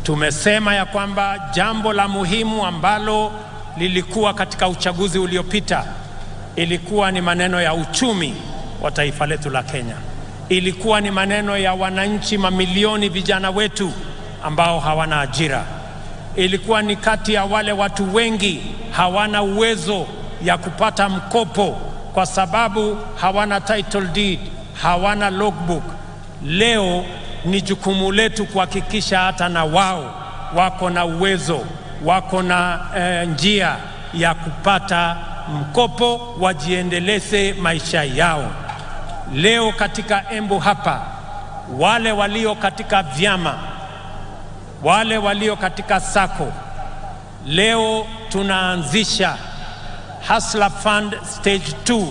tumesema ya kwamba jambo la muhimu ambalo lilikuwa katika uchaguzi uliopita ilikuwa ni maneno ya uchumi wa taifa letu la Kenya. Ilikuwa ni maneno ya wananchi mamilioni vijana wetu ambao hawana ajira. Ilikuwa ni kati ya wale watu wengi hawana uwezo ya kupata mkopo kwa sababu hawana title deed, hawana logbook. Leo ni jukumu letu kuhakikisha hata na wao wako na uwezo, wako na njia ya kupata mkopo wajiendeleze maisha yao. Leo katika Embu hapa, wale walio katika vyama, wale walio katika sako, leo tunaanzisha Hustler Fund Stage 2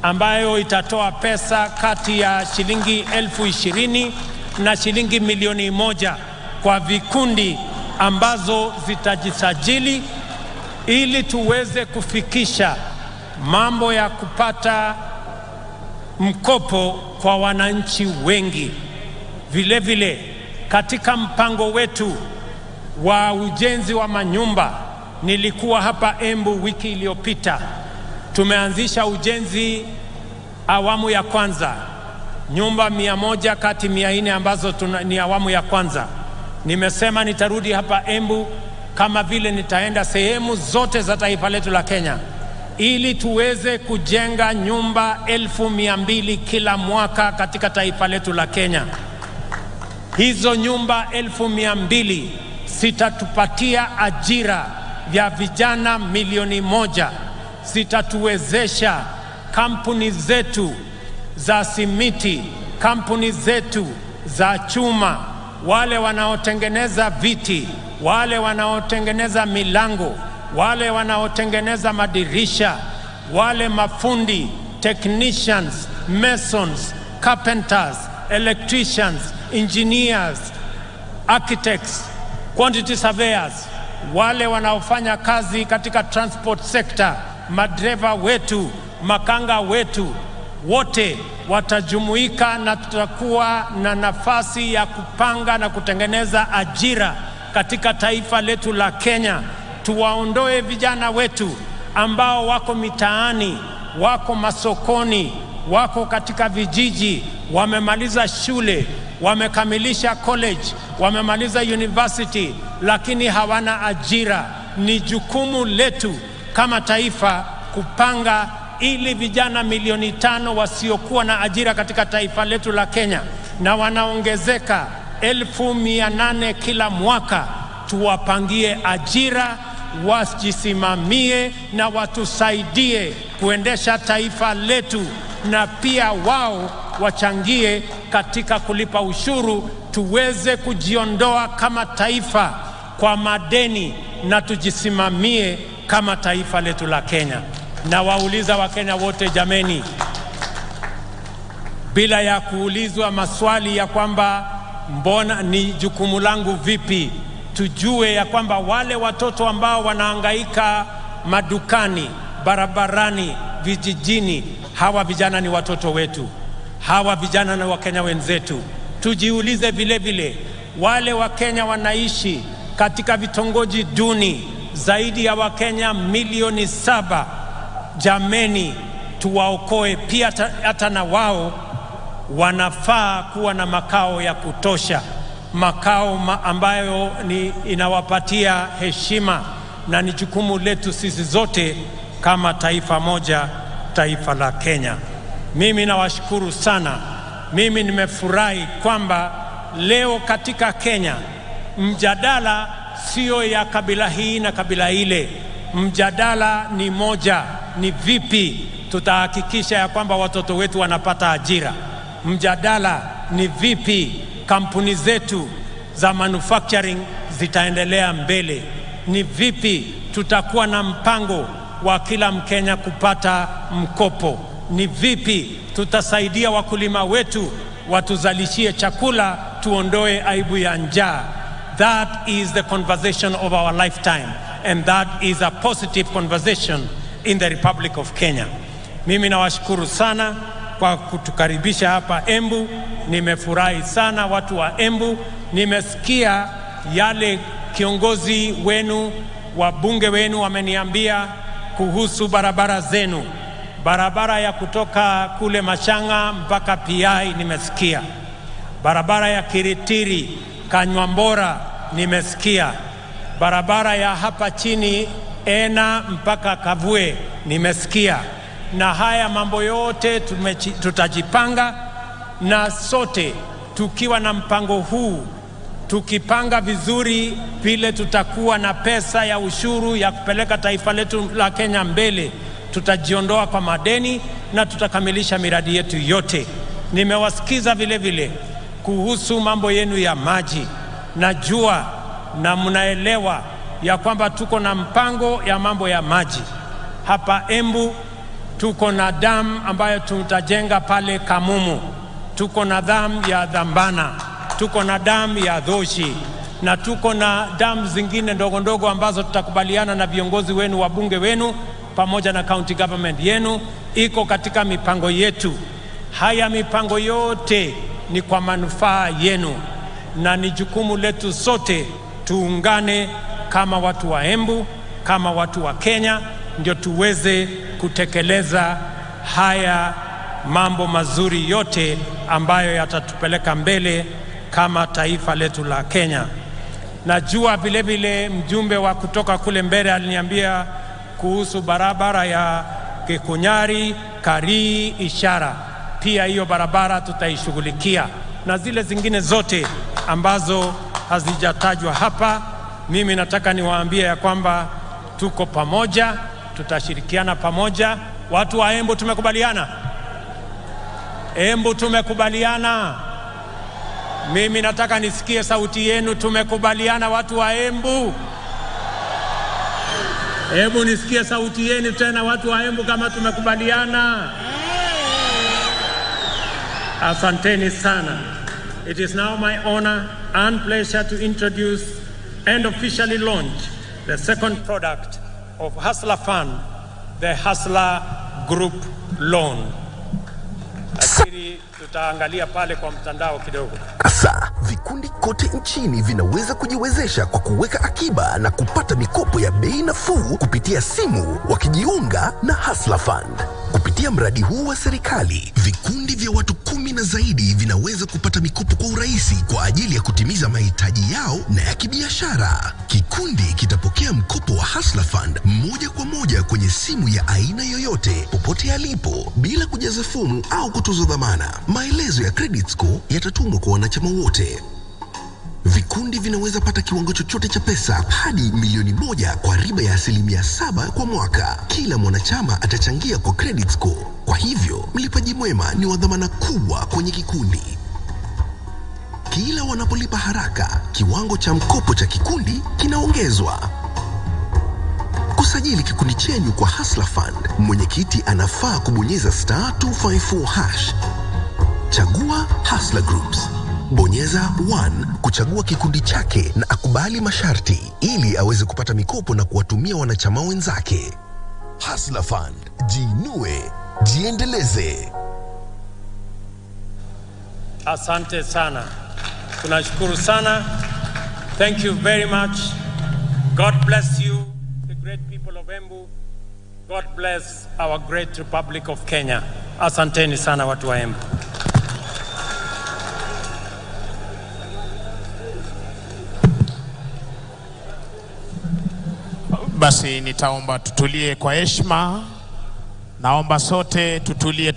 ambayo itatoa pesa kati ya shilingi 20,000 na shilingi 1,000,000 kwa vikundi ambazo zitajisajili ili tuweze kufikisha mambo ya kupata mkopo kwa wananchi wengi. Vile vile katika mpango wetu wa ujenzi wa manyumba, nilikuwa hapa Embu wiki iliyopita, tumeanzisha ujenzi awamu ya kwanza, nyumba 100 kati 400 ambazo ni awamu ya kwanza. Nimesema nitarudi hapa Embu kama vile nitaenda sehemu zote za taifa letu la Kenya ili tuweze kujenga nyumba 200,000 kila mwaka katika taifa letu la Kenya. Hizo nyumba 200,000 zitatupatia ajira ya vijana 1,000,000, zitatuwezesha kampuni zetu za simiti, kampuni zetu za chuma, wale wanaotengeneza viti, wale wanaotengeneza milango, wale wanaotengeneza madirisha, wale mafundi, technicians, masons, carpenters, electricians, engineers, architects, quantity surveyors, wale wanaofanya kazi katika transport sector, madereva wetu, makanga wetu, wote watajumuika na tutakuwa na nafasi ya kupanga na kutengeneza ajira katika taifa letu la Kenya. Tuwaondoe vijana wetu ambao wako mitaani, wako masokoni, wako katika vijiji, wamemaliza shule, wamekamilisha college, wamemaliza university, lakini hawana ajira. Ni jukumu letu kama taifa kupanga ili vijana milioni 5 wasiokuwa na ajira katika taifa letu la Kenya, na wanaongezeka 1,800 kila mwaka, tuwapangie ajira, wajisimamie na watusaidie kuendesha taifa letu, na pia wao wachangie katika kulipa ushuru, tuweze kujiondoa kama taifa kwa madeni na tujisimamie kama taifa letu la Kenya. Na wauliza Wakenya wote, jameni, bila ya kuulizwa maswali ya kwamba mbona ni jukumu langu vipi, tujue ya kwamba wale watoto ambao wanahangaika madukani, barabarani, vijijini, hawa vijana ni watoto wetu. Hawa vijana na Wakenya wenzetu. Tujiulize vile vile, wale Wakenya wanaishi katika vitongoji duni, zaidi ya Wakenya milioni 7. Jameni, tuwaokoe pia, hata na wao wanafaa kuwa na makao ya kutosha, makao ambayo inawapatia heshima, na ni jukumu letu sisi zote kama taifa moja, taifa la Kenya. Mimi nawashukuru sana. Mimi nimefurahi kwamba leo katika Kenya mjadala sio ya kabila hii na kabila ile. Mjadala ni moja, ni vipi tutahakikisha ya kwamba watoto wetu wanapata ajira. Mjadala ni vipi kampuni zetu za manufacturing zitaendelea mbele. Ni vipi tutakuwa na mpango wa kila Mkenya kupata mkopo. Ni vipi tutasaidia wakulima wetu watuzalishie chakula, tuondoe aibu ya njaa. That is the conversation of our lifetime, and that is a positive conversation in the Republic of Kenya. Mimi nawashukuru sana kwa kutukaribisha hapa Embu. Nimefurahi sana watu wa Embu. Nimesikia yale kiongozi wenu, wabunge wenu wameniambia kuhusu barabara zenu. Barabara ya kutoka kule Machanga mpaka PI nimesikia. Barabara ya Kiritiri, Kanywambora nimesikia. Barabara ya hapa chini Ena mpaka Kavue nimesikia. Na haya mambo yote tutajipanga, na sote tukiwa na mpango huu, tukipanga vizuri vile tutakuwa na pesa ya ushuru ya kupeleka taifa letu la Kenya mbele, tutajiondoa kwa madeni na tutakamilisha miradi yetu yote. Nimewasikiza vile vile kuhusu mambo yenu ya maji. Najua na mnaelewa ya kwamba tuko na mpango ya mambo ya maji. Hapa Embu tuko na dam ambayo tutajenga pale Kamumu. Tuko na dam ya Dhambana. Tuko na dam ya Dhoshi. Na tuko na dam zingine ndogo ndogo ambazo tutakubaliana na viongozi wenu, wabunge wenu, pamoja na county government yenu. Iko katika mipango yetu. Haya mipango yote ni kwa manufaa yenu, na ni jukumu letu sote tuungane kama watu wa Embu, kama watu wa Kenya, ndio tuweze kutekeleza haya mambo mazuri yote ambayo yatatupeleka mbele kama taifa letu la Kenya. Najua vile vile mjumbe wa kutoka kule mbele aliniambia kuhusu barabara ya Kikunyari, Karii, Ishara. Pia hiyo barabara tutaishughulikia, na zile zingine zote ambazo hazijatajwa hapa. Mimi nataka niwaambie ya kwamba tuko pamoja, tutashirikiana pamoja. Watu wa Embu tumekubaliana? Embu tumekubaliana? Mimi nataka nisikie sauti yenu. Tumekubaliana watu wa Embu? Hebu nisikie sauti yenu tena watu wa Embu kama tumekubaliana. Asanteni sana. It is now my honor and pleasure to introduce and officially launch the second product of Hustler Fund, the Hustler Group Loan. Asiri tutaangalia pale kwa mtandao kidogo. Sasa vikundi kote nchini vinaweza kujiwezesha kwa kuweka akiba na kupata mikopo ya bei nafuu kupitia simu wakijiunga na Hustler Fund. Kupitia mradi huu wa serikali, vikundi vya watu 10 na zaidi vinaweza kupata mikopo kwa urahisi kwa ajili ya kutimiza mahitaji yao na ya kibiashara. Kikundi kitapokea mkopo wa Hustler Fund moja kwa moja kwenye simu ya aina yoyote popote alipo bila kujaza fomu au kutozwa dhamana. Maelezo ya credit score yatatumwa kwa wanachama wote. Vikundi vinaweza pata kiwango chochote cha pesa hadi milioni 1 kwa riba ya 7% kwa mwaka. Kila mwanachama atachangia kwa credit score. Kwa hivyo, mlipaji mwema ni wa dhamana kubwa kwenye kikundi. Kila wanapolipa haraka, kiwango cha mkopo cha kikundi kinaongezwa. Kusajili kikundi chenyu kwa Hustler Fund, mwenyekiti anafaa kubonyeza *254#. Chagua Hustler Groups. Bonyeza 1 kuchagua kikundi chake na akubali masharti ili aweze kupata mikopo na kuwatumia wanachama wenzake. Hustler Fund, jiinue, jiendeleze. Asante sana. Tunashukuru sana. Thank you very much. God bless you, the great people of Embu. God bless our great Republic of Kenya. Asanteni sana watu wa Embu. Basi nitaomba tutulie kwa heshima. Naomba sote tutulie.